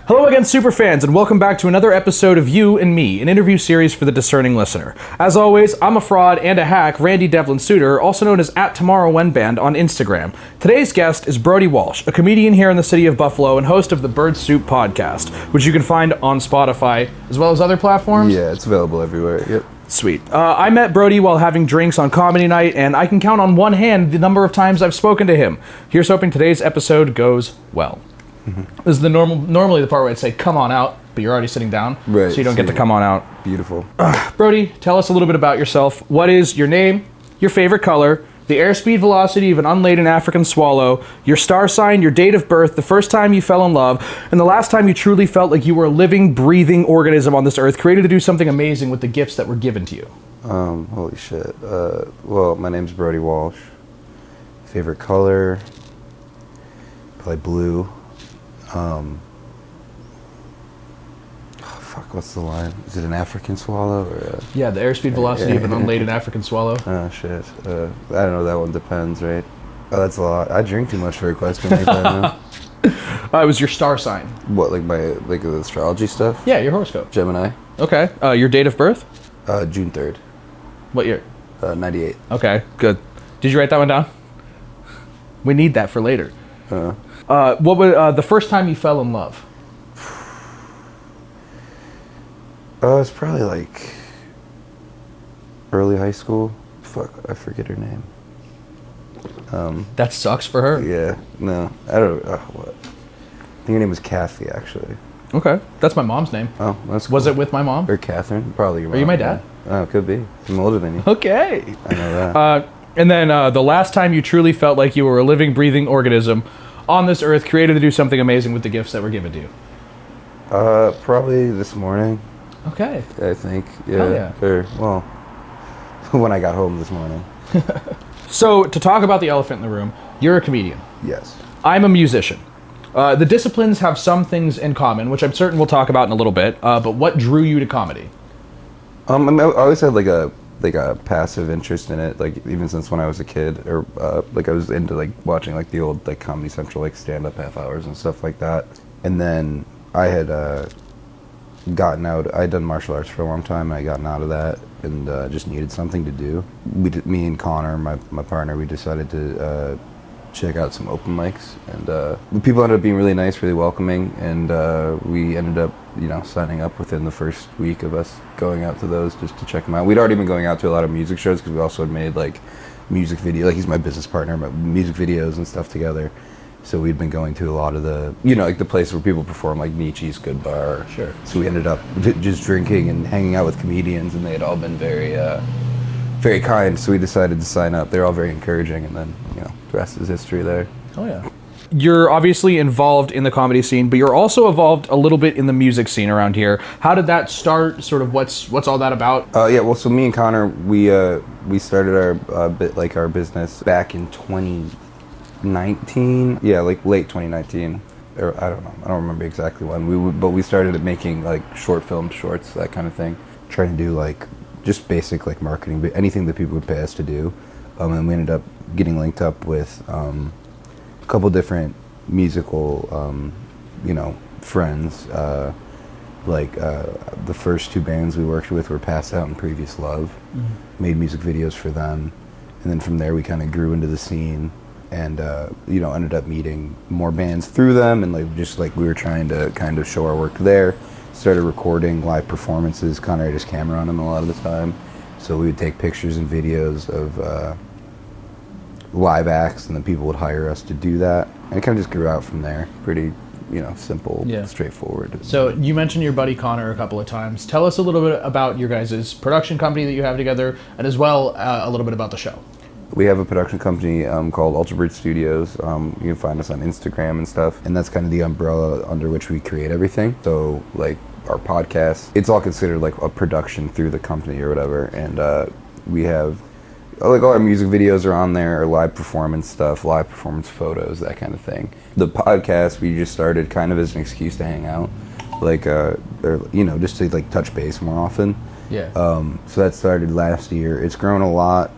Hello again, superfans, and welcome back to another episode of You and Me, an interview series for the discerning listener. As always, I'm a fraud and a hack, Randy Devlin-Souter, also known as @TomorrowWhenBand on Instagram. Today's guest is Brody Walsh, a comedian here in the city of Buffalo and host of the Bird Soup podcast, which you can find on Spotify, as well as other platforms. Yeah, it's available everywhere, yep. Sweet. I met Brody while having drinks on comedy night, and I can count on one hand the number of times I've spoken to him. Here's hoping today's episode goes well. This is the normally the part where I'd say, come on out, but you're already sitting down, right, so you don't get to come on out. Beautiful. Brody, tell us a little bit about yourself. What is your name, your favorite color, the airspeed velocity of an unladen African swallow, your star sign, your date of birth, the first time you fell in love, and the last time you truly felt like you were a living, breathing organism on this earth, created to do something amazing with the gifts that were given to you? Holy shit. Well, my name's Brody Walsh. Favorite color, probably blue. What's the line? Is it an African swallow or Yeah, the airspeed velocity of an unladen African swallow. Oh shit. I don't know, that one depends, right? Oh, that's a lot. I drink too much for a question like that. It was your star sign. What, like the astrology stuff? Yeah, your horoscope. Gemini. Okay. Your date of birth? June 3rd. What year? 98. Okay, good. Did you write that one down? We need that for later. What was the first time you fell in love? It's probably like early high school. Fuck, I forget her name. That sucks for her. Yeah, no, I don't. What? I think her name was Kathy, actually. Okay, that's my mom's name. Oh, that's cool. Was it with my mom? Or Catherine? Probably your mom. Are you my dad? Oh, it could be. I'm older than you. Okay. I know that. And then the last time you truly felt like you were a living, breathing organism on this earth, created to do something amazing with the gifts that were given to you? Probably this morning. Okay. I think. Yeah. Hell yeah. Or, well, when I got home this morning. So, to talk about the elephant in the room, you're a comedian. Yes. I'm a musician. The disciplines have some things in common, which I'm certain we'll talk about in a little bit, but what drew you to comedy? I always had like a passive interest in it, like even since when I was a kid, or like I was into like watching like the old like Comedy Central like stand-up half hours and stuff like that. And then I had gotten out. I'd done martial arts for a long time, and I gotten out of that and just needed something to do. Me and Connor, my partner, we decided to check out some open mics, and the people ended up being really nice, really welcoming, and we ended up, signing up within the first week of us going out to those just to check them out. We'd already been going out to a lot of music shows because we also had made like music video, like he's my business partner, but music videos and stuff together. So we'd been going to a lot of the, like the places where people perform, like Nietzsche's Good Bar. Sure. So we ended up just drinking and hanging out with comedians, and they had all been very, very kind. So we decided to sign up. They're all very encouraging, and then, the rest is history there. Oh yeah. You're obviously involved in the comedy scene, but you're also involved a little bit in the music scene around here. How did that start? Sort of what's all that about? Yeah, well, so me and Connor, we started our business back in 2019. Yeah, like late 2019. Or I don't know. I don't remember exactly when. But we started making like short films, shorts, that kind of thing. Trying to do like just basic like marketing, but anything that people would pay us to do. And we ended up getting linked up with a couple different musical, friends. The first two bands we worked with were Pass Out and Previous Love. Mm-hmm. Made music videos for them, and then from there we kind of grew into the scene, and ended up meeting more bands through them, and we were trying to kind of show our work there. Started recording live performances. Connor had his camera on him a lot of the time, so we would take pictures and videos of live acts, and then people would hire us to do that, and it kind of just grew out from there. Pretty simple, straightforward. So you mentioned your buddy Connor a couple of times. Tell us a little bit about your guys' production company that you have together, and as well a little bit about the show. We have a production company called Ultrabird Studios. You can find us on Instagram and stuff, and that's kind of the umbrella under which we create everything. So like our podcast, it's all considered like a production through the company or whatever, and we have like all our music videos are on there, our live performance stuff, live performance photos, that kind of thing. The podcast we just started kind of as an excuse to hang out, just to like touch base more often. Yeah. So that started last year. It's grown a lot.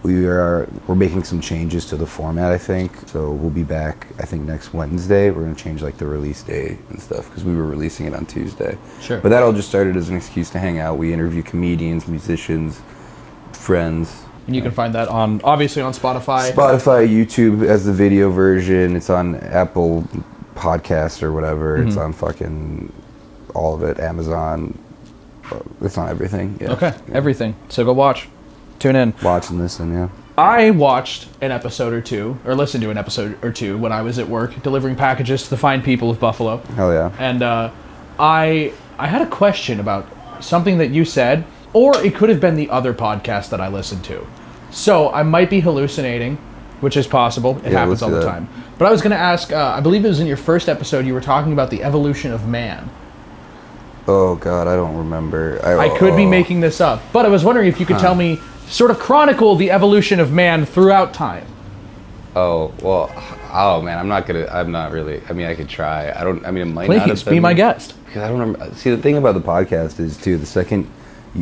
We're making some changes to the format, I think. So we'll be back, I think, next Wednesday. We're going to change like the release day and stuff because we were releasing it on Tuesday. Sure. But that all just started as an excuse to hang out. We interview comedians, musicians, friends. And you can find that obviously on Spotify. Spotify, YouTube as the video version. It's on Apple Podcasts or whatever. It's on fucking all of it. Amazon. It's on everything. Yeah. Okay, yeah. everything. So go watch. Tune in. Watch and listen, yeah. I watched an episode or two, or listened to an episode or two when I was at work delivering packages to the fine people of Buffalo. Hell yeah. And I had a question about something that you said, or it could have been the other podcast that I listened to. So I might be hallucinating, which is possible. It happens all the time. But I was going to ask, I believe it was in your first episode, you were talking about the evolution of man. Oh, God, I don't remember. I could be making this up, but I was wondering if you could tell me, sort of chronicle the evolution of man throughout time. Oh, well, oh, man, I'm not really, I mean, I could try. It might not have Please, been. be my guest. Because I don't remember. See, the thing about the podcast is, too, the second,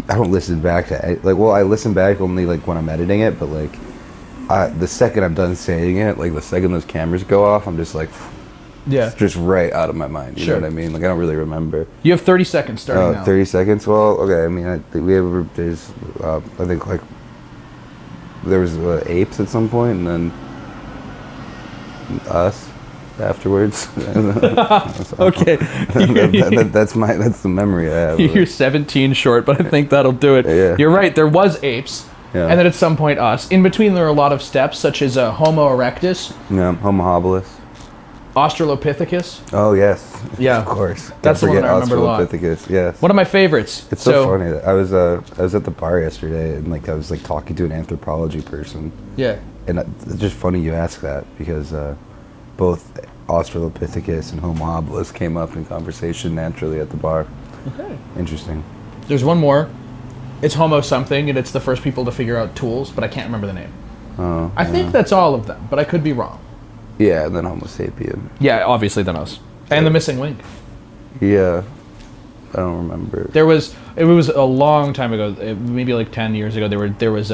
I don't listen back to it. Like, well, I listen back only, like, when I'm editing it, but, like, the second I'm done saying it, like, the second those cameras go off, I'm just like, Yeah. just right out of my mind. You Sure. know what I mean? Like, I don't really remember. You have 30 seconds starting now. 30 seconds? Well, okay, I mean, I think there's, I think, like, there was apes at some point, and then us afterwards. Okay. That's the memory I have. You're 17 short, but I think that'll do it. Yeah. You're right, there was apes, Yeah. and then at some point us. In between there are a lot of steps, such as Homo erectus, Yeah, Homo habilis. Australopithecus. Oh yes. Yeah. Of course. That's the Can't one I remember a lot. Australopithecus, yes. One of my favorites. It's so funny. I was at the bar yesterday, and like I was like talking to an anthropology person. Yeah. And it's just funny you ask that because both Australopithecus and Homo habilis came up in conversation naturally at the bar. Okay. Interesting. There's one more. It's Homo something, and it's the first people to figure out tools, but I can't remember the name. Oh. I think that's all of them, but I could be wrong. Yeah, and then Homo sapien. Yeah, obviously then us. And the missing link. Yeah. I don't remember. It was a long time ago, maybe like 10 years ago. There was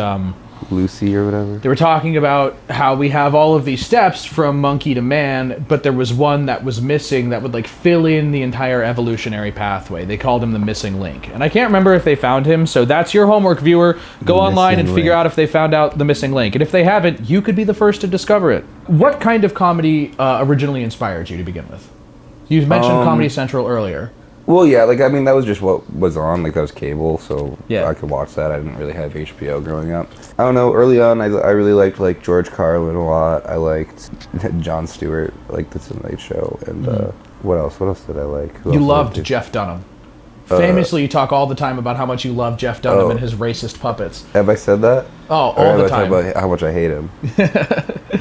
Lucy or whatever. they were talking about how we have all of these steps from monkey to man, but there was one that was missing that would like fill in the entire evolutionary pathway. They called him the missing link. And I can't remember if they found him, so that's your homework, viewer. Go online and figure out if they found out the missing link. And if they haven't, you could be the first to discover it. What kind of comedy originally inspired you to begin with? You mentioned Comedy Central earlier. Well, yeah, like, I mean, that was just what was on, like, that was cable, so Yeah. I could watch that. I didn't really have HBO growing up. I don't know, early on, I really liked, like, George Carlin a lot. I liked Jon Stewart, like, The Tonight Show, and, what else? What else did I like? Who You else loved did I Jeff Dunham. Famously, you talk all the time about how much you love Jeff Dunham and his racist puppets. Have I said that? Oh, Or all have the I talked time. about how much I hate him?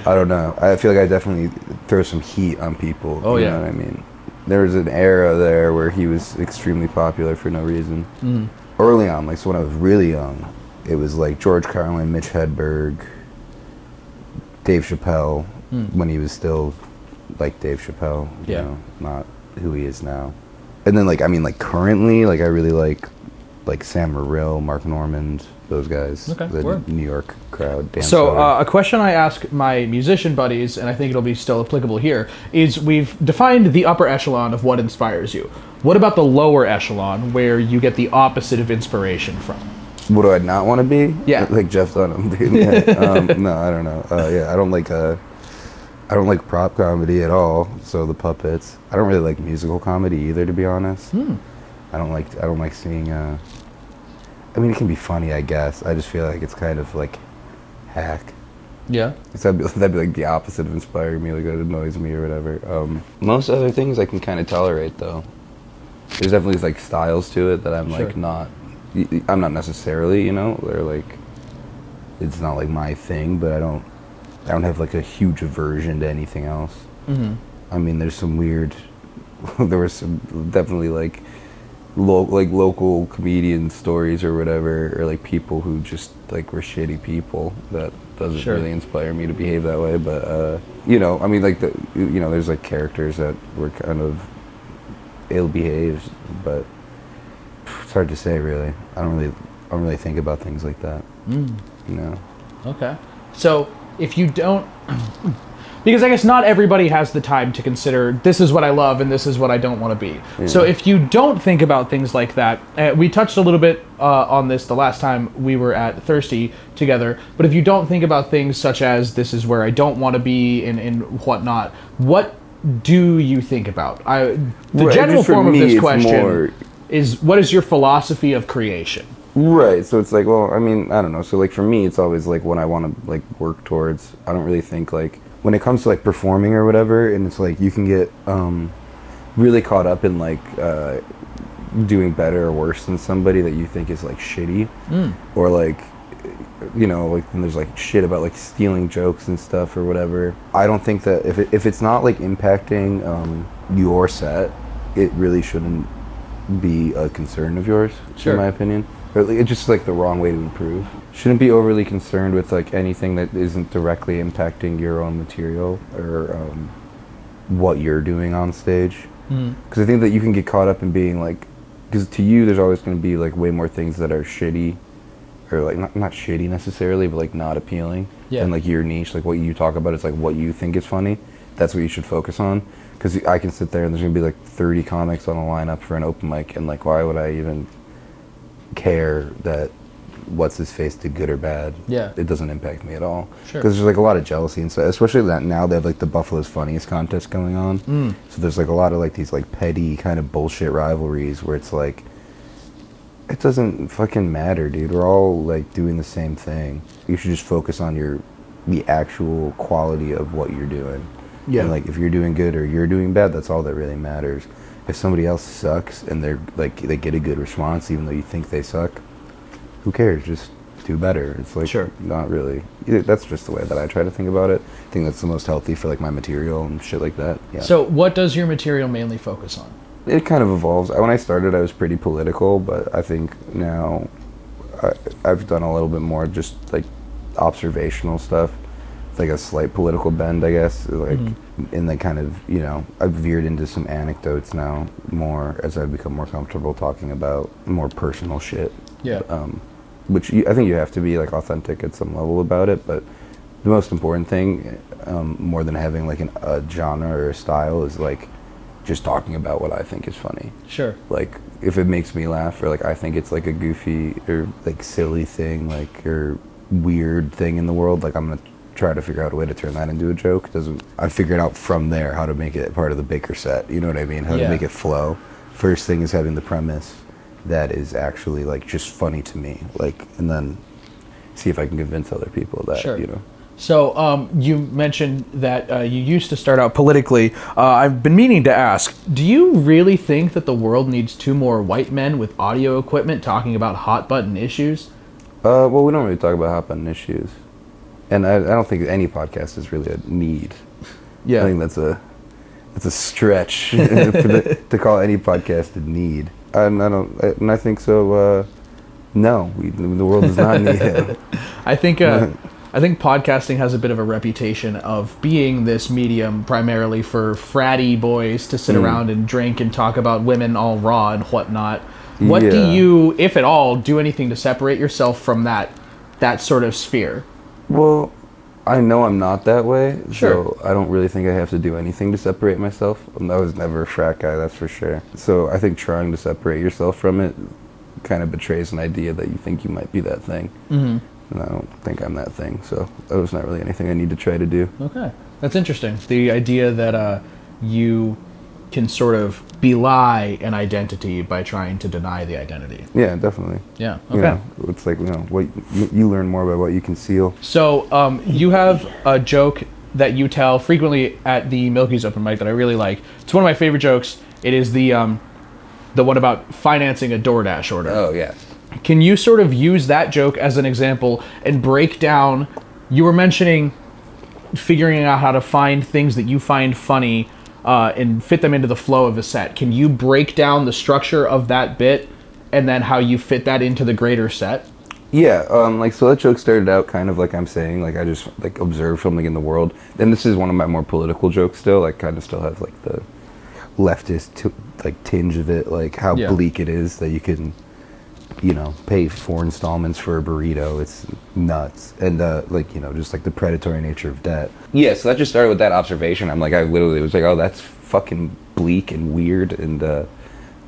I don't know. I feel like I definitely throw some heat on people. Oh, you yeah. know what I mean? There was an era there where he was extremely popular for no reason. Early on, like, so when I was really young, it was like George Carlin, Mitch Hedberg, Dave Chappelle, when he was still like Dave Chappelle, you Yeah. know, not who he is now. And then, like, I mean, like, currently, like, I really like Sam Morril, Mark Normand, those guys. Okay, The word. New York crowd. Dan So, Soder. a question I ask my musician buddies, and I think it'll be still applicable here, is we've defined the upper echelon of what inspires you. What about the lower echelon, where you get the opposite of inspiration from? What do I not want to be? Yeah. Like Jeff Dunham, dude. Yeah. No, I don't know. Yeah, I don't like prop comedy at all. So the puppets. I don't really like musical comedy either, to be honest. I don't like seeing. I mean, it can be funny, I guess. I just feel like it's kind of like hack. Yeah. So that'd be like the opposite of inspiring me. Like, it annoys me or whatever. Most other things I can kind of tolerate, though. There's definitely like styles to it that I'm Sure. like not. I'm not necessarily, you know. They're like, it's not like my thing, but I don't have like a huge aversion to anything else. I mean, there's some weird. There was some definitely like local comedian stories or whatever, or like people who just like were shitty people. That doesn't Sure. really inspire me to behave that way. But you know, I mean, like there's like characters that were kind of ill-behaved, but it's hard to say really. I don't really think about things like that. You know. Okay. So if you don't, because I guess not everybody has the time to consider this is what I love and this is what I don't want to be. Yeah. So if you don't think about things like that, we touched a little bit on this the last time we were at Thirsty together, but if you don't think about things such as this is where I don't want to be and whatnot, what do you think about? The general form of this question is, what is your philosophy of creation? Right, so it's like, well, I mean, I don't know. So like for me, it's always like what I want to like work towards. I don't really think like when it comes to like performing or whatever, and it's like you can get really caught up in like doing better or worse than somebody that you think is like shitty, or like, you know, like when there's like shit about like stealing jokes and stuff or whatever. I don't think that if it's not like impacting your set, it really shouldn't be a concern of yours, in my opinion. Or it's just like the wrong way to improve. Shouldn't be overly concerned with like anything that isn't directly impacting your own material or what you're doing on stage. Because I think that you can get caught up in being like, because to you there's always going to be like way more things that are shitty, or like not shitty necessarily, but like not appealing. And like your niche, like what you talk about, is like what you think is funny. That's what you should focus on. Because I can sit there and there's going to be like 30 comics on a lineup for an open mic, and like why would I even care that what's his face did good or bad? It doesn't impact me at all. Because there's like a lot of jealousy and stuff, especially that now they have like the Buffalo's Funniest contest going on. So there's like a lot of like these like petty kind of bullshit rivalries where it's like, it doesn't fucking matter, dude. We're all like doing the same thing. You should just focus on the actual quality of what you're doing. And like if you're doing good or you're doing bad, that's all that really matters. If somebody else sucks and they're like they get a good response even though you think they suck, who cares? Just do better. It's like not really. That's just the way that I try to think about it. I think that's the most healthy for like my material and shit like that. So what does your material mainly focus on? It kind of evolves. When I started, I was pretty political, but I think now I've done a little bit more just like observational stuff, like a slight political bend, I guess. Like, and then kind of, you know, I've veered into some anecdotes now more as I've become more comfortable talking about more personal shit. Which I think you have to be like authentic at some level about it, but the most important thing, more than having like a genre or a style, is like just talking about what I think is funny. Like if it makes me laugh, or like I think it's like a goofy or like silly thing, like or weird thing in the world, like I'm gonna try to figure out a way to turn that into a joke. I figured out from there how to make it part of the bigger set, you know what I mean? How to make it flow. First thing is having the premise that is actually like just funny to me, like, and then see if I can convince other people that, you know. So you mentioned that you used to start out politically. I've been meaning to ask, do you really think that the world needs 2 more white men with audio equipment talking about hot button issues? Well, we don't really talk about hot button issues. And I don't think any podcast is really a need. I think that's a stretch to call any podcast a need. And I think so. No, the world does not need it. I think podcasting has a bit of a reputation of being this medium primarily for fratty boys to sit around and drink and talk about women all raw and whatnot. What do you, if at all, do anything to separate yourself from that sort of sphere? Well, I know I'm not that way, so I don't really think I have to do anything to separate myself. I was never a frat guy, that's for sure. So I think trying to separate yourself from it kind of betrays an idea that you think you might be that thing. And I don't think I'm that thing, so that was not really anything I need to try to do. Okay, that's interesting. The idea that you can sort of belie an identity by trying to deny the identity. Yeah, definitely. Yeah, okay. You know, it's like, you know, what you learn more about what you conceal. So you have a joke that you tell frequently at the Milky's open mic that I really like. It's one of my favorite jokes. It is the one about financing a DoorDash order. Oh, yes. Can you sort of use that joke as an example and break down, you were mentioning figuring out how to find things that you find funny and fit them into the flow of a set. Can you break down the structure of that bit and then how you fit that into the greater set? Yeah, like, so that joke started out kind of like I'm saying, like I just like observed something in the world. And this is one of my more political jokes still, like kind of still has like the leftist like tinge of it, like how bleak it is that you can pay 4 installments for a burrito. It's nuts. And like, just like the predatory nature of debt. Yeah, so that just started with that observation. I literally was like, oh, that's fucking bleak and weird and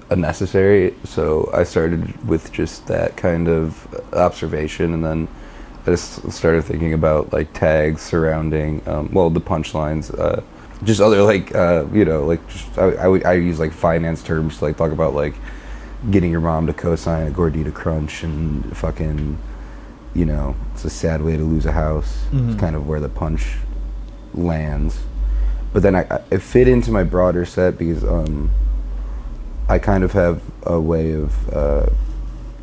unnecessary. So I started with just that kind of observation, and then I just started thinking about like tags surrounding the punchlines, just other like I use like finance terms to like talk about like getting your mom to co-sign a Gordita Crunch and fucking, it's a sad way to lose a house. It's kind of where the punch lands. But then I fit into my broader set because I kind of have a way of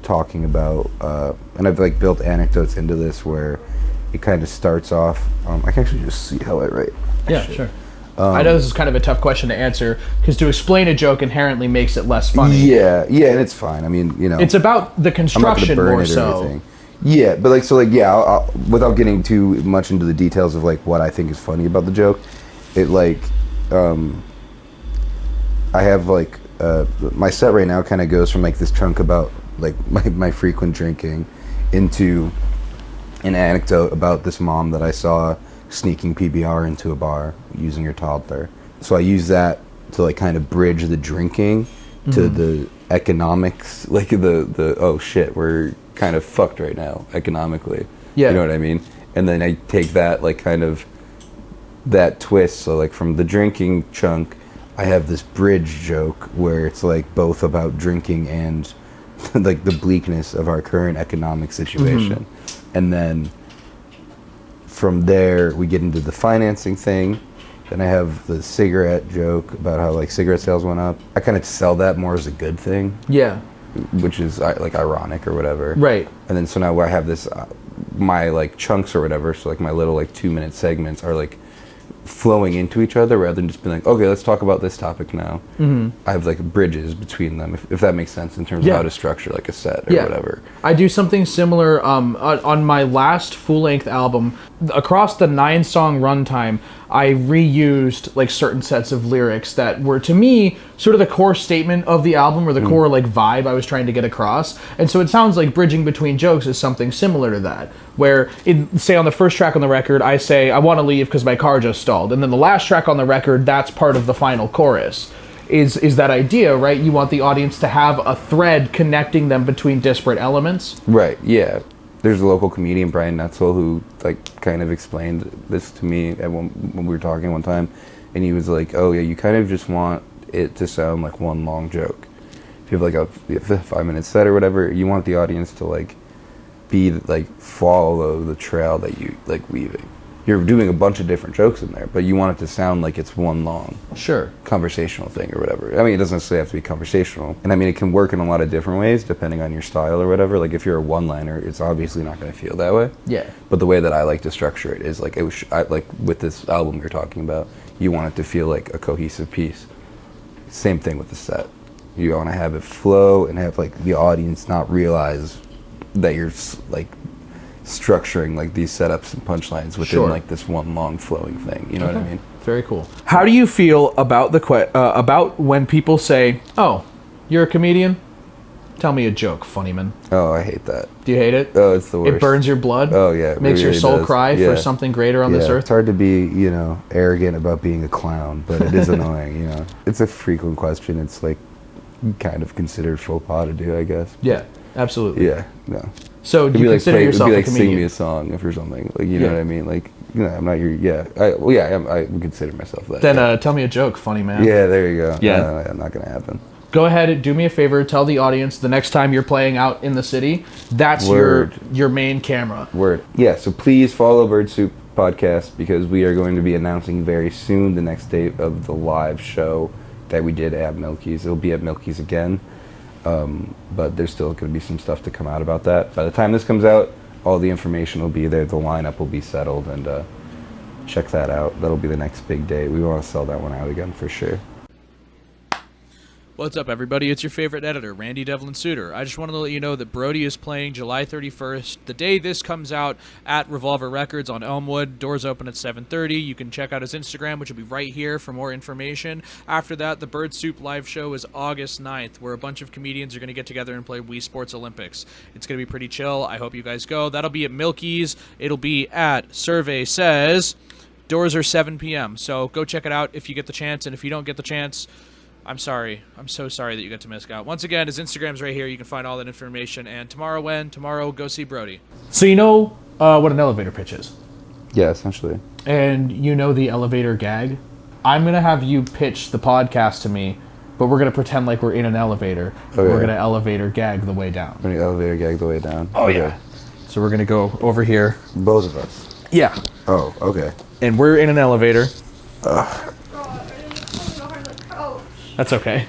talking about, and I've like built anecdotes into this where it kind of starts off. I can actually just see how I write. Yeah, sure. I know this is kind of a tough question to answer because to explain a joke inherently makes it less funny. Yeah, and it's fine. I mean, it's about the construction more so. Yeah, but like, so like, yeah, I'll, without getting too much into the details of like what I think is funny about the joke, it like, I have like, my set right now kind of goes from like this chunk about like my frequent drinking into an anecdote about this mom that I saw sneaking PBR into a bar using her toddler. So I use that to like kind of bridge the drinking to the economics, like the oh shit, we're kind of fucked right now economically. Yeah. You know what I mean? And then I take that like kind of that twist. So like from the drinking chunk, I have this bridge joke where it's like both about drinking and like the bleakness of our current economic situation. And then from there we get into the financing thing. Then I have the cigarette joke about how like cigarette sales went up. I kind of sell that more as a good thing. Yeah. Which is like ironic or whatever. Right. And then so now I have this, my like chunks or whatever, so like my little like 2-minute segments are like flowing into each other rather than just being like, okay, let's talk about this topic now. I have like bridges between them, if that makes sense in terms of how to structure like a set or whatever. I do something similar on my last full-length album. Across the 9-song runtime, I reused like certain sets of lyrics that were to me sort of the core statement of the album or the core like vibe I was trying to get across. And so it sounds like bridging between jokes is something similar to that, where say on the first track on the record I say I want to leave because my car just stalled, and then the last track on the record, that's part of the final chorus. Is that idea, right? You want the audience to have a thread connecting them between disparate elements. Right, yeah. There's a local comedian, Brian Netzel, who like kind of explained this to me when we were talking one time, and he was like, "Oh yeah, you kind of just want it to sound like one long joke. If you have like a 5-minute set or whatever, you want the audience to like be like follow the trail that you like weaving. You're doing a bunch of different jokes in there, but you want it to sound like it's one long conversational thing or whatever. I mean, it doesn't necessarily have to be conversational. And I mean, it can work in a lot of different ways depending on your style or whatever. Like if you're a one-liner, it's obviously not going to feel that way. Yeah. But the way that I like to structure it is like, like with this album you're talking about, you want it to feel like a cohesive piece. Same thing with the set. You want to have it flow and have like the audience not realize that you're like structuring like these setups and punchlines within like this one long flowing thing. You know what I mean? Very cool. How do you feel about about when people say, "Oh, you're a comedian? Tell me a joke, funny man." Oh, I hate that. Do you hate it? Oh, it's the worst. It burns your blood. Oh yeah, it makes your soul cry for something greater on this earth. It's hard to be, arrogant about being a clown, but it is annoying. It's a frequent question. It's like kind of considered faux pas to do, I guess. Yeah, absolutely. Yeah, no. So do you consider yourself a comedian? Sing me a song or something, like you know what I mean? Like, I'm not your I would consider myself that. Then tell me a joke, funny man. Yeah, there you go. Yeah, not gonna happen. Go ahead, do me a favor, tell the audience the next time you're playing out in the city, that's your main camera. Word. Yeah, so please follow Bird Soup Podcast because we are going to be announcing very soon the next date of the live show that we did at Milky's. It'll be at Milky's again. But there's still going to be some stuff to come out about that. By the time this comes out, all the information will be there, the lineup will be settled, and check that out. That'll be the next big day. We want to sell that one out again for sure. What's up, everybody? It's your favorite editor, Randy Devlin-Souter. I just wanted to let you know that Brody is playing July 31st, the day this comes out, at Revolver Records on Elmwood. Doors open at 7:30. You can check out his Instagram, which will be right here for more information. After that, the Bird Soup live show is August 9th, where a bunch of comedians are going to get together and play Wii Sports Olympics. It's going to be pretty chill. I hope you guys go. That'll be at Milky's. It'll be at Survey Says. Doors are 7 p.m., so go check it out if you get the chance, and if you don't get the chance, I'm sorry. I'm so sorry that you got to miss out. Once again, his Instagram's right here. You can find all that information. And tomorrow, go see Brody. So you know what an elevator pitch is? Yeah, essentially. And you know the elevator gag? I'm going to have you pitch the podcast to me, but we're going to pretend like we're in an elevator. Okay. We're going to elevator gag the way down. We're going to elevator gag the way down. Oh, okay. Yeah. So we're going to go over here. Both of us? Yeah. Oh, okay. And we're in an elevator. That's okay.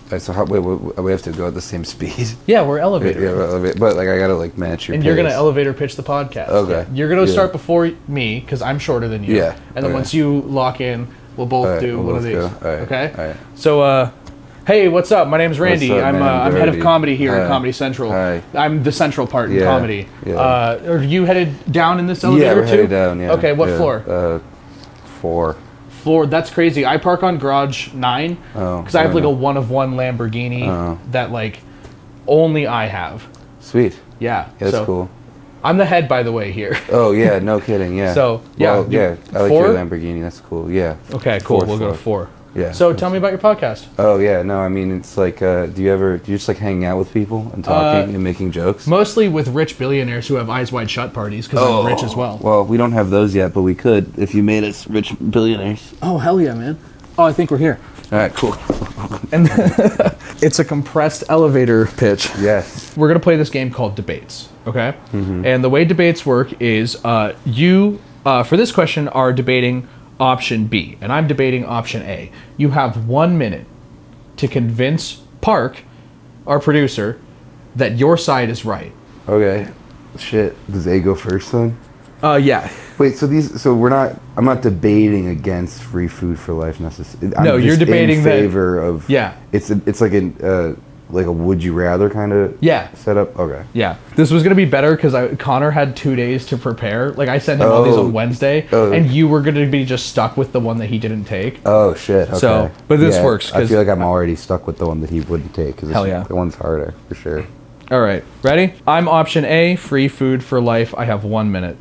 Right, so we have to go at the same speed? Yeah, we're elevator. Yeah, but like I gotta like match your. And pace. you're gonna elevator pitch the podcast. Okay. You're gonna start before me because I'm shorter than you. Yeah. And then once you lock in, we'll both do one of these. All right. Okay. All right. So, hey, what's up? My name's Randy. What's up, man? I'm head of comedy here Hi. at Comedy Central. Hi. I'm the central part in comedy. Yeah. Are you headed down in this elevator Yeah, we're too? headed down. Yeah. Okay. What yeah. floor? 4. Floor. That's crazy. I park on garage 9 because I have like a one-of-one Lamborghini that like only I have. Sweet. Yeah. That's cool. I'm the head, by the way, here. Oh yeah, no kidding. Yeah. So yeah, well, yeah. I like 4? your Lamborghini. That's cool. Yeah. Okay, cool. We'll go to 4. Yeah. So tell me about your podcast. Oh yeah, no, I mean it's like, do you just like hang out with people and talking and making jokes? Mostly with rich billionaires who have eyes wide shut parties because I'm rich as well. Well, we don't have those yet, but we could if you made us rich billionaires. Oh hell yeah, man! Oh, I think we're here. All right, cool. And it's a compressed elevator pitch. Yes. We're gonna play this game called Debates. Okay. Mm-hmm. And the way debates work is you for this question are debating option B, and I'm debating option A. You have 1 minute to convince Park, our producer, that your side is right. Okay. Shit. Does A go first then? Yeah. Wait. I'm not debating against free food for life necessarily. No, you're debating in favor of. Yeah. It's like a would you rather kind of setup. Okay. Yeah. This was gonna be better because Connor had 2 days to prepare. Like I sent him all these on Wednesday, and you were gonna be just stuck with the one that he didn't take. Oh shit. Okay. So, but this works. I feel like I'm already stuck with the one that he wouldn't take because the one's harder for sure. All right. Ready? I'm option A. Free food for life. I have 1 minute.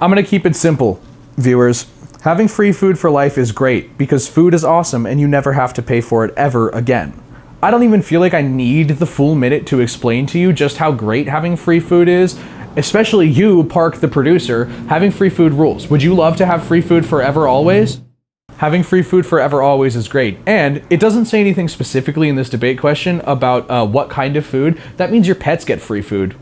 I'm gonna keep it simple, viewers. Having free food for life is great because food is awesome and you never have to pay for it ever again. I don't even feel like I need the full minute to explain to you just how great having free food is, especially you, Park, the producer. Having free food rules. Would you love to have free food forever always? Having free food forever always is great. And it doesn't say anything specifically in this debate question about what kind of food. That means your pets get free food.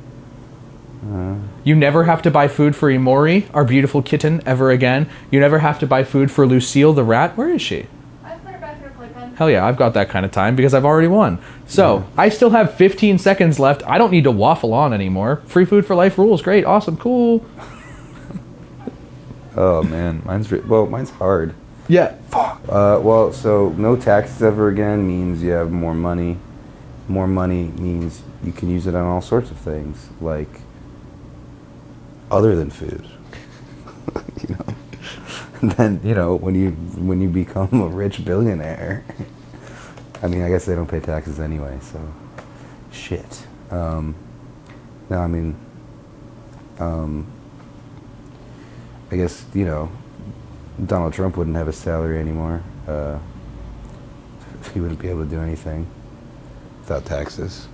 You never have to buy food for Imori, our beautiful kitten, ever again. You never have to buy food for Lucille the rat. Where is she? I put her back in her playpen. Hell yeah, I've got that kind of time because I've already won. So, I still have 15 seconds left. I don't need to waffle on anymore. Free food for life rules. Great, awesome, cool. Oh man, mine's hard. Yeah. Fuck. Well, so no taxes ever again means you have more money. More money means you can use it on all sorts of things, like other than food. You know. And then, when you become a rich billionaire, I mean, I guess they don't pay taxes anyway, so shit. No, I mean, I guess, Donald Trump wouldn't have a salary anymore. He wouldn't be able to do anything without taxes.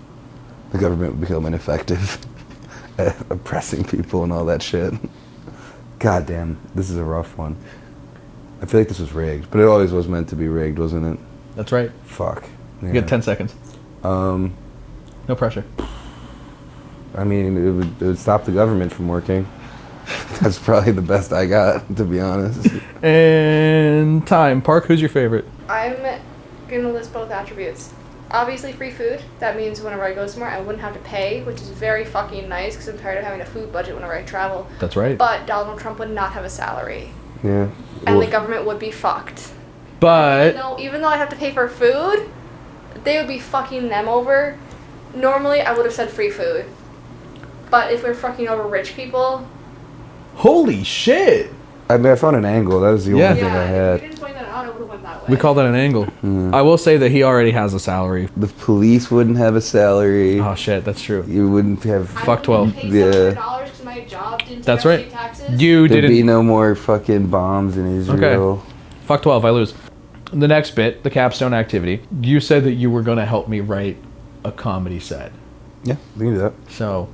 The government would become ineffective at oppressing people and all that shit. God damn, this is a rough one. I feel like this was rigged, but it always was meant to be rigged, wasn't it? That's right. Fuck. Yeah. You get 10 seconds. No pressure. I mean, it would stop the government from working. That's probably the best I got, to be honest. And time. Park, who's your favorite? I'm going to list both attributes. Obviously, free food. That means whenever I go somewhere, I wouldn't have to pay, which is very fucking nice because I'm tired of having a food budget whenever I travel. That's right. But Donald Trump would not have a salary. Yeah. And the government would be fucked. But Even though I have to pay for food, they would be fucking them over. Normally, I would have said free food. But if we're fucking over rich people... Holy shit! I mean, I found an angle. That was the only thing I if had. you didn't point that out, I would have went that way. We call that an angle. I will say that he already has a salary. The police wouldn't have a salary. Oh shit, that's true. You wouldn't have... Fuck 12. I $700 because my job didn't That's take out right. state taxes. You There'd be didn't... no more fucking bombs in Israel. Okay. Fuck 12, I lose. The next bit, the capstone activity. You said that you were going to help me write a comedy set. Yeah, we can do that. So,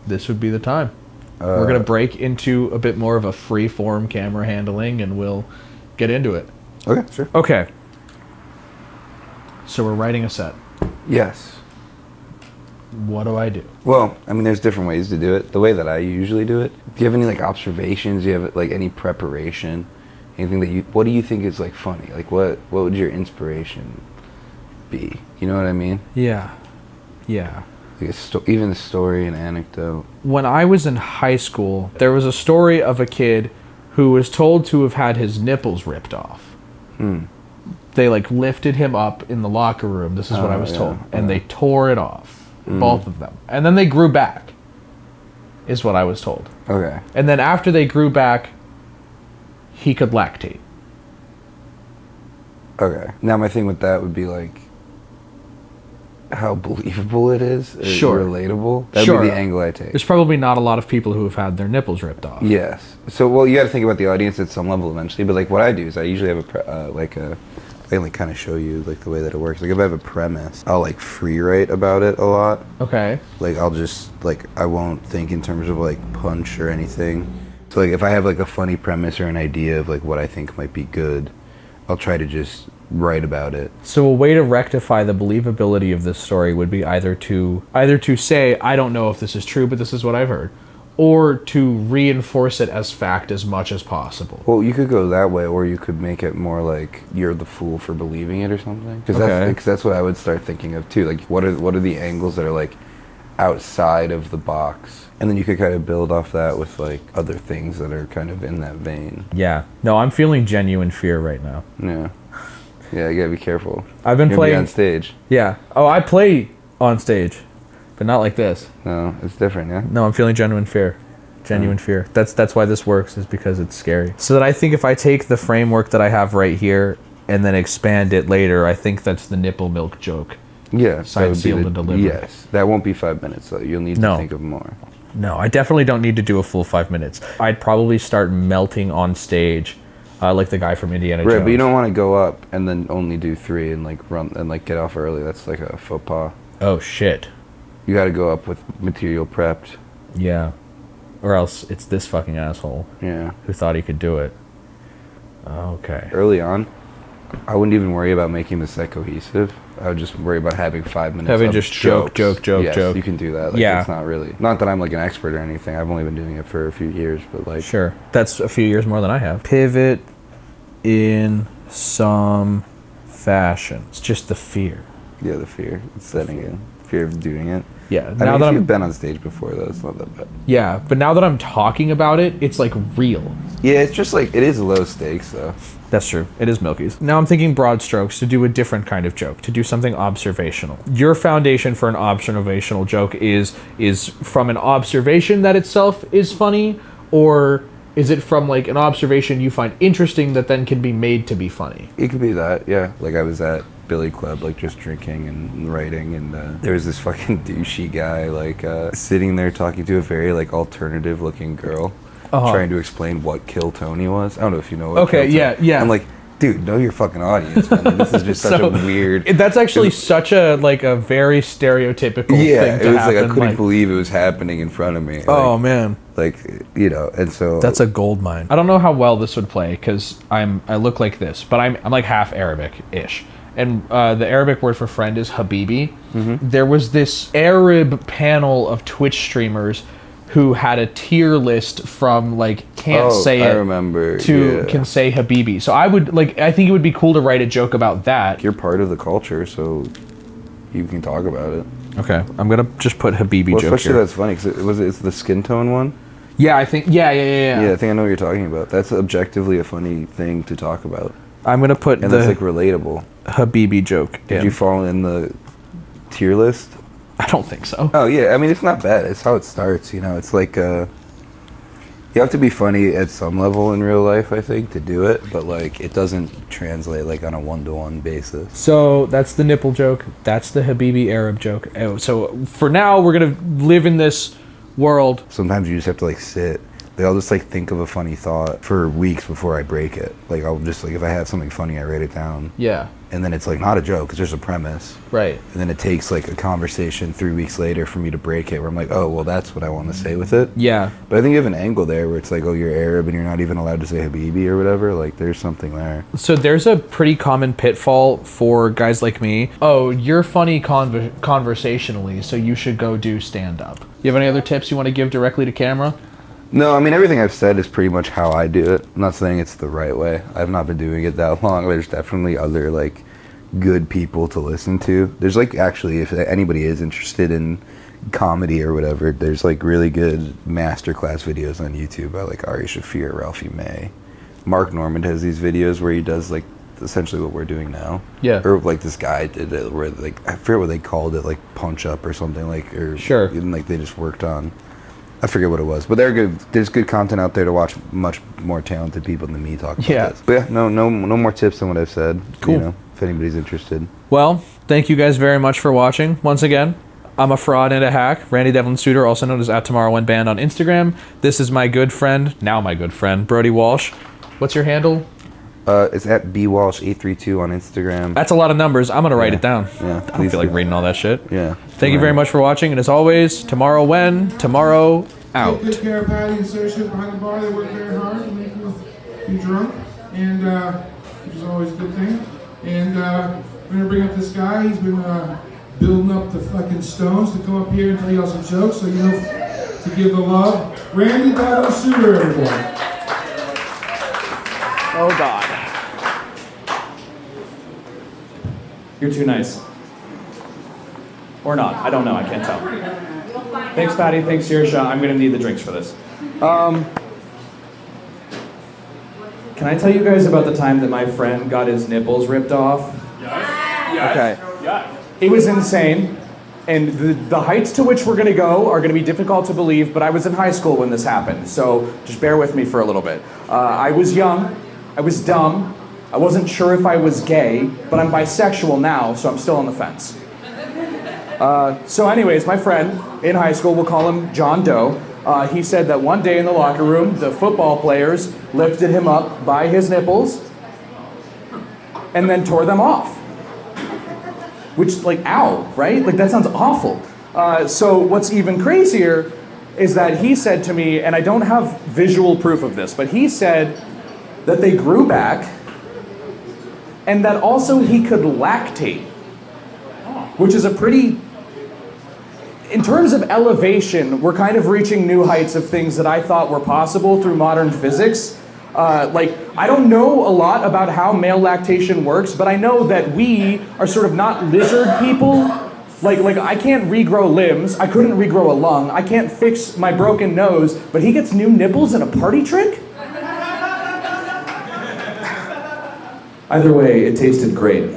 this would be the time. We're going to break into a bit more of a free-form camera handling, and we'll get into it. Okay, sure. Okay. So we're writing a set. Yes. What do I do? Well, I mean, there's different ways to do it. The way that I usually do it. Do you have any, like, observations? Do you have, like, any preparation? Anything that you... What do you think is, like, funny? Like, what would your inspiration be? You know what I mean? Yeah. Yeah. Like even a story, an anecdote. When I was in high school, there was a story of a kid who was told to have had his nipples ripped off. They like lifted him up in the locker room. This is what I was told. And they tore it off. Both of them. And then they grew back, is what I was told. Okay. And then after they grew back, he could lactate. Okay. Now my thing with that would be like how believable it is. Sure. Relatable. That would be the angle I take. There's probably not a lot of people who have had their nipples ripped off. Yes. So, well, you got to think about the audience at some level eventually. But like, what I do is I usually have I can like kind of show you like the way that it works. Like, if I have a premise, I'll like free write about it a lot. Okay. Like, I'll just like I won't think in terms of like punch or anything. So like, if I have like a funny premise or an idea of like what I think might be good, I'll try to just write about it. So a way to rectify the believability of this story would be either to say, I don't know if this is true, but this is what I've heard, or to reinforce it as fact as much as possible. Well, you could go that way, or you could make it more like you're the fool for believing it or something. Because that's what I would start thinking of too. Like, what are the angles that are like outside of the box? And then you could kind of build off that with like other things that are kind of in that vein. Yeah. No, I'm feeling genuine fear right now. Yeah. Yeah, you gotta be careful. I've been playing on stage. Yeah. Oh, I play on stage, but not like this. No, it's different, yeah? No, I'm feeling genuine fear. Genuine fear. That's why this works, is because it's scary. So that I think if I take the framework that I have right here and then expand it later, I think that's the nipple milk joke. Yeah. Signed, sealed, and delivered. Yes. That won't be 5 minutes, though. You'll need to think of more. No, I definitely don't need to do a full 5 minutes. I'd probably start melting on stage, like the guy from Indiana Jones. Right, but you don't want to go up and then only do 3 and like run and like get off early. That's like a faux pas. Oh shit. You got to go up with material prepped. Yeah. Or else it's this fucking asshole. Yeah. Who thought he could do it. Okay. Early on, I wouldn't even worry about making the set cohesive. I would just worry about having 5 minutes Having of just jokes. joke. You can do that. Like, Yeah. It's not really... Not that I'm like an expert or anything. I've only been doing it for a few years, but like... Sure. That's a few years more than I have. Pivot in some fashion. It's just the fear. Yeah, the fear. It's setting in. Fear of doing it. Yeah. I mean, if you've been on stage before, though, it's not that bad. Yeah, but now that I'm talking about it, it's like real. Yeah, it's just like... It is low stakes, though. That's true. It is Milky's. Now I'm thinking broad strokes, to do a different kind of joke, to do something observational. Your foundation for an observational joke is from an observation that itself is funny, or is it from like an observation you find interesting that then can be made to be funny? It could be that, yeah. Like I was at Billy Club, like just drinking and writing, and there was this fucking douchey guy, like sitting there talking to a very like alternative looking girl. Trying to explain what Kill Tony was. I don't know if you know what Kill Tony. Yeah. I'm like, dude, know your fucking audience, man. Like, this is just such a weird... That's actually such a very stereotypical thing to happen. Yeah, it was like, I couldn't believe it was happening in front of me. Like, oh, man. Like, you know, and so... That's a gold mine. I don't know how well this would play, because I look like this, but I'm like half Arabic-ish. And the Arabic word for friend is Habibi. Mm-hmm. There was this Arab panel of Twitch streamers who had a tier list from like can't say it I remember, to can say Habibi. So I think it would be cool to write a joke about that. You're part of the culture, so you can talk about it. Okay, I'm gonna just put Habibi joke especially here. That's funny because it's the skin tone one. Yeah, I think. Yeah. Yeah, I think I know what you're talking about. That's objectively a funny thing to talk about. I'm gonna put and that's like relatable. Habibi joke. Did you fall in the tier list? I don't think so. Oh yeah, I mean it's not bad. It's how it starts. You know, it's like you have to be funny at some level in real life, I think, to do it. But like, it doesn't translate like on a one-to-one basis. So that's the nipple joke. That's the Habibi Arab joke. So for now, we're gonna live in this world. Sometimes you just have to like sit. Like, I'll just like think of a funny thought for weeks before I break it. Like I'll just like if I have something funny, I write it down. Yeah. And then it's like not a joke, it's just a premise. Right. And then it takes like a conversation 3 weeks later for me to break it, where I'm like, oh, well, that's what I want to say with it. Yeah. But I think you have an angle there where it's like, oh, you're Arab and you're not even allowed to say Habibi or whatever. Like, there's something there. So there's a pretty common pitfall for guys like me. Oh, you're funny conversationally, so you should go do stand-up. You have any other tips you want to give directly to camera? No, I mean, everything I've said is pretty much how I do it. I'm not saying it's the right way. I've not been doing it that long. There's definitely other, like, good people to listen to. There's, like, actually, if anybody is interested in comedy or whatever, there's, like, really good masterclass videos on YouTube by, like, Ari Shaffir, Ralphie May. Mark Normand has these videos where he does, like, essentially what we're doing now. Yeah. Or, like, this guy did it where, like, I forget what they called it, like, punch up or something, like, or... Sure. And, like, they just worked on... I forget what it was, but they're good. There's good content out there to watch much more talented people than me talk about this. But yeah, no more tips than what I've said. Cool. You know, if anybody's interested. Well, thank you guys very much for watching. Once again, I'm a fraud and a hack. Randy Devlin-Souter, also known as @TomorrowWhenBand on Instagram. This is my good friend, now my good friend, Brody Walsh. What's your handle? It's @bwalsh832 on Instagram. That's a lot of numbers. I'm gonna write it down. Yeah, I don't feel like reading all that shit. Yeah. Thank you very much for watching, and as always, tomorrow out. Take good care of Patty and Saoirse behind the bar. They work very hard to make you drunk, and which is always a good thing. And we're gonna bring up this guy. He's been building up the fucking stones to come up here and tell y'all some jokes, so you know to give the love. Randy Devlin-Souter, everyone. Oh God. You're too nice. Or not. I don't know. I can't tell. Thanks, Patty. Thanks, Saoirse. I'm going to need the drinks for this. Can I tell you guys about the time that my friend got his nipples ripped off? Yes. Okay. Yes. It was insane. And the heights to which we're going to go are going to be difficult to believe, but I was in high school when this happened. So just bear with me for a little bit. I was young. I was dumb. I wasn't sure if I was gay, but I'm bisexual now, so I'm still on the fence. So anyways, my friend in high school, we'll call him John Doe, he said that one day in the locker room, the football players lifted him up by his nipples and then tore them off. Which, like, ow, right? Like, that sounds awful. So what's even crazier is that he said to me, and I don't have visual proof of this, but he said that they grew back and that also he could lactate, which is a pretty... In terms of elevation, we're kind of reaching new heights of things that I thought were possible through modern physics. Like, I don't know a lot about how male lactation works, but I know that we are sort of not lizard people. Like I can't regrow limbs, I couldn't regrow a lung, I can't fix my broken nose, but he gets new nipples in a party trick? Either way, it tasted great.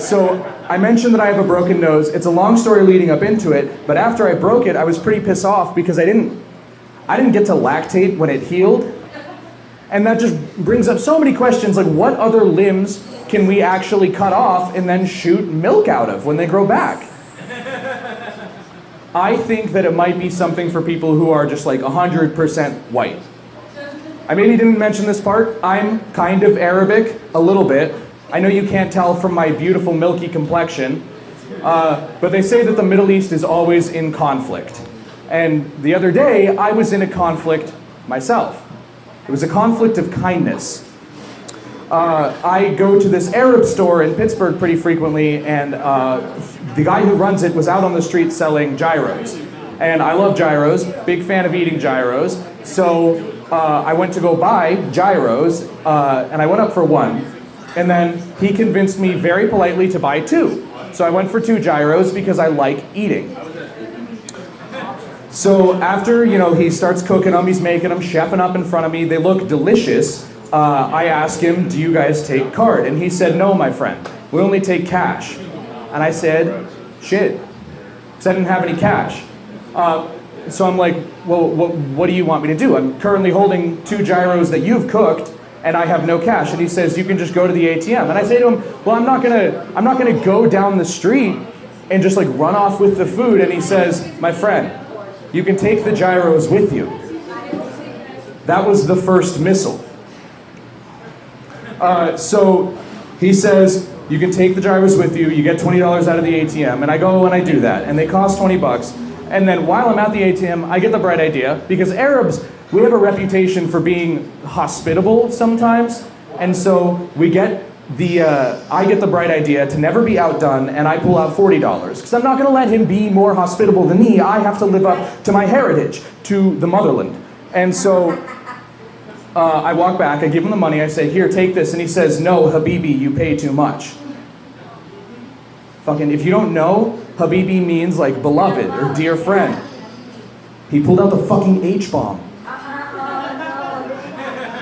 So I mentioned that I have a broken nose. It's a long story leading up into it, but after I broke it, I was pretty pissed off because I didn't get to lactate when it healed. And that just brings up so many questions, like what other limbs can we actually cut off and then shoot milk out of when they grow back? I think that it might be something for people who are just like 100% white. I maybe didn't mention this part. I'm kind of Arabic, a little bit. I know you can't tell from my beautiful milky complexion, but they say that the Middle East is always in conflict. And the other day, I was in a conflict myself. It was a conflict of kindness. I go to this Arab store in Pittsburgh pretty frequently, and the guy who runs it was out on the street selling gyros. And I love gyros, big fan of eating gyros. So I went to go buy gyros, and I went up for one. And then he convinced me very politely to buy two. So I went for 2 gyros because I like eating. So after, he starts cooking them, he's making them, chefing up in front of me. They look delicious. I asked him, do you guys take card? And he said, no, my friend, we only take cash. And I said, shit, because I didn't have any cash. So I'm like, well, what do you want me to do? I'm currently holding 2 gyros that you've cooked, and I have no cash. And he says, you can just go to the ATM. And I say to him, well, I'm not gonna go down the street and just like run off with the food. And he says, my friend, you can take the gyros with you. That was the first missile. So he says, you can take the gyros with you, you get $20 out of the ATM, and I go and I do that, and they cost 20 bucks. And then while I'm at the ATM, I get the bright idea, because Arabs, we have a reputation for being hospitable sometimes, and so we get I get the bright idea to never be outdone, and I pull out $40, because I'm not gonna let him be more hospitable than me. I have to live up to my heritage, to the motherland. And so I walk back, I give him the money, I say, here, take this, and he says, no, Habibi, you pay too much. Fucking, if you don't know, Habibi means like beloved or dear friend. He pulled out the fucking H-bomb.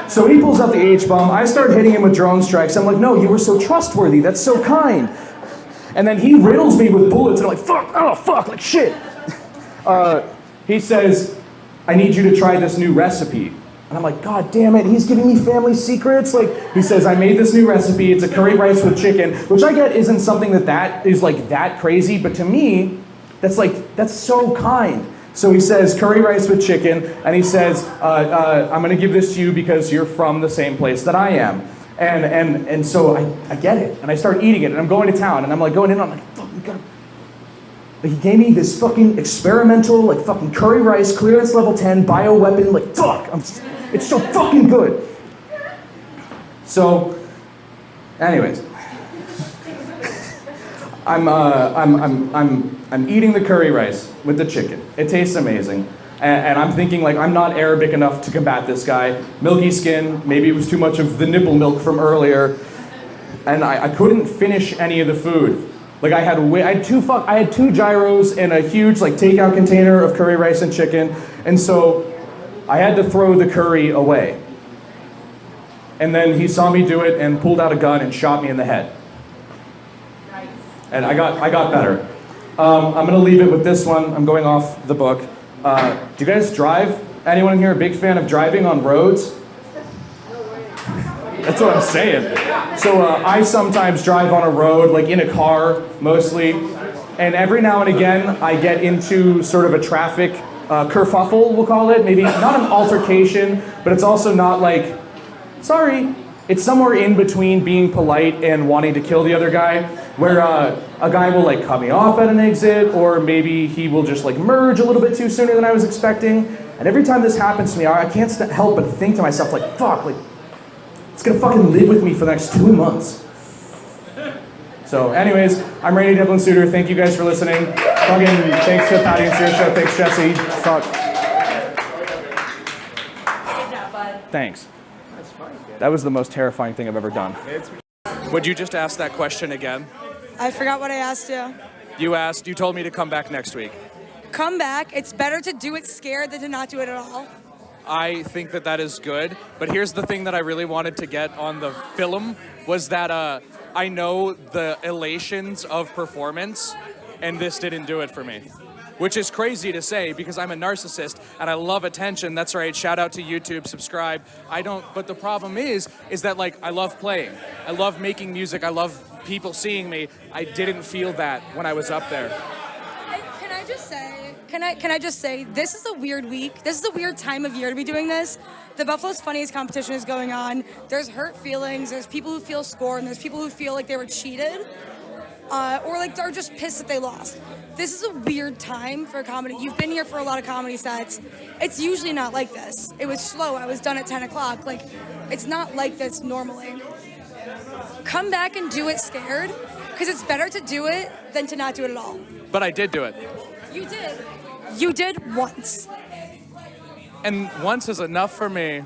So he pulls out the H-bomb, I start hitting him with drone strikes. I'm like, no, you were so trustworthy, that's so kind. And then he riddles me with bullets, and I'm like, fuck, oh fuck, like shit. He says, I need you to try this new recipe. And I'm like, God damn it, he's giving me family secrets? Like, he says, I made this new recipe, it's a curry rice with chicken, which I get isn't something that is like that crazy, but to me, that's so kind. So he says, curry rice with chicken, and he says, I'm gonna give this to you because you're from the same place that I am. And so I get it, and I start eating it, and I'm going to town, and I'm like going in, I'm like, fuck, we gotta... Like, he gave me this fucking experimental, like fucking curry rice, clearance level 10, bioweapon, like fuck, it's so fucking good. So, anyways, I'm eating the curry rice with the chicken. It tastes amazing. And I'm thinking, like, I'm not Arabic enough to combat this guy. Milky skin, maybe it was too much of the nipple milk from earlier. And I couldn't finish any of the food. Like, I had 2 gyros and a huge, like, takeout container of curry rice and chicken. And so I had to throw the curry away. And then he saw me do it and pulled out a gun and shot me in the head. Nice. And I got better. I'm gonna leave it with this one. I'm going off the book. Do you guys drive? Anyone here a big fan of driving on roads? That's what I'm saying. So I sometimes drive on a road, like in a car, mostly. And every now and again, I get into sort of a traffic kerfuffle, we'll call it. Maybe not an altercation, but it's also not like, sorry. It's somewhere in between being polite and wanting to kill the other guy, where a guy will like cut me off at an exit, or maybe he will just like merge a little bit too sooner than I was expecting. And every time this happens to me, I can't help but think to myself, like, fuck, like, it's gonna fucking live with me for the next 2 months. So anyways, I'm Randy Devlin-Souter. Thank you guys for listening. Fucking thanks to Patty and Sarah Show. Thanks, Jesse. Fuck. Thanks. That was the most terrifying thing I've ever done. Would you just ask that question again? I forgot what I asked you. You told me to come back next week. Come back. It's better to do it scared than to not do it at all. I think that is good, but here's the thing that I really wanted to get on the film was that I know the elations of performance, and this didn't do it for me. Which is crazy to say because I'm a narcissist and I love attention. That's right, shout out to YouTube, subscribe. But the problem is that like I love playing. I love making music, I love people seeing me. I didn't feel that when I was up there. Can I just say, this is a weird week. This is a weird time of year to be doing this. The Buffalo's Funniest competition is going on. There's hurt feelings, there's people who feel scorned, there's people who feel like they were cheated. Or like they're just pissed that they lost. This is a weird time for comedy. You've been here for a lot of comedy sets. It's usually not like this. It was slow. I was done at 10 o'clock. Like, it's not like this normally. Come back and do it scared, because it's better to do it than to not do it at all. But I did do it. You did. You did once. And once is enough for me.